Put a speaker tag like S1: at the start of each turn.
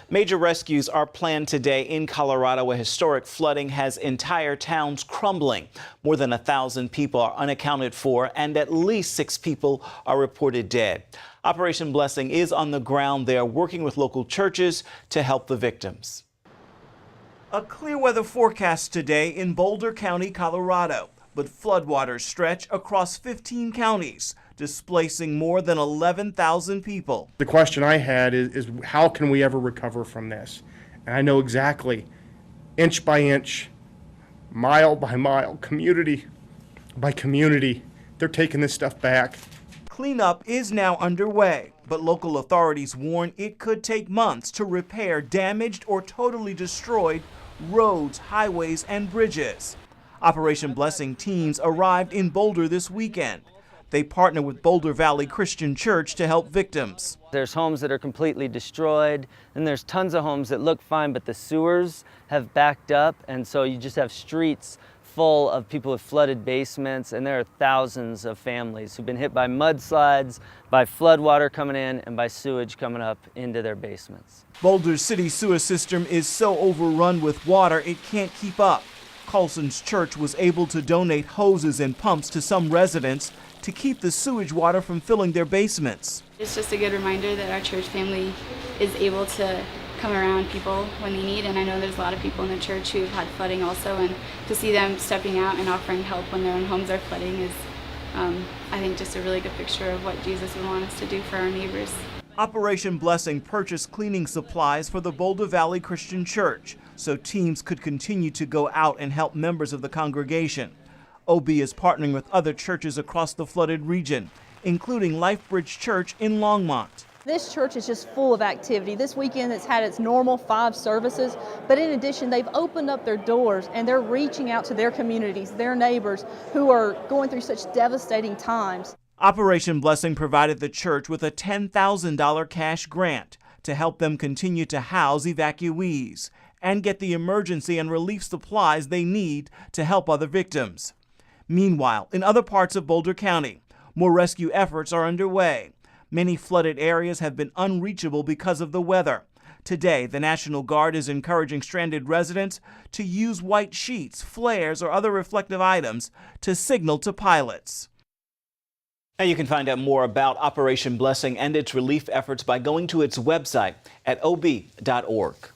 S1: Major rescues are planned today in Colorado, where historic flooding has entire towns crumbling. More than 1,000 people are unaccounted for, and at least 6 people are reported dead. Operation Blessing is on the ground there, working with local churches to help the victims. A clear weather forecast today in Boulder County, Colorado, but floodwaters stretch across 15 counties, displacing more than 11,000 people.
S2: The question I had is how can we ever recover from this? And I know exactly, inch by inch, mile by mile, community by community, they're taking this stuff back.
S1: Cleanup is now underway, but local authorities warn it could take months to repair damaged or totally destroyed roads, highways, and bridges. Operation Blessing teams arrived in Boulder this weekend. They partner with Boulder Valley Christian Church to help victims.
S3: There's homes that are completely destroyed, and there's tons of homes that look fine, but the sewers have backed up, and so you just have streets full of people with flooded basements, and there are thousands of families who've been hit by mudslides, by flood water coming in, and by sewage coming up into their basements.
S1: Boulder's city sewer system is so overrun with water it can't keep up. Colson's church was able to donate hoses and pumps to some residents to keep the sewage water from filling their basements.
S4: It's just a good reminder that our church family is able to come around people when they need, and I know there's a lot of people in the church who've had flooding also, and to see them stepping out and offering help when their own homes are flooding is, I think, just a really good picture of what Jesus would want us to do for our neighbors.
S1: Operation Blessing purchased cleaning supplies for the Boulder Valley Christian Church so teams could continue to go out and help members of the congregation. OB is partnering with other churches across the flooded region, including LifeBridge Church in Longmont.
S5: This church is just full of activity. This weekend it's had its normal 5 services, but in addition they've opened up their doors and they're reaching out to their communities, their neighbors who are going through such devastating times.
S1: Operation Blessing provided the church with a $10,000 cash grant to help them continue to house evacuees and get the emergency and relief supplies they need to help other victims. Meanwhile, in other parts of Boulder County, more rescue efforts are underway. Many flooded areas have been unreachable because of the weather. Today, the National Guard is encouraging stranded residents to use white sheets, flares, or other reflective items to signal to pilots. Now you can find out more about Operation Blessing and its relief efforts by going to its website at ob.org.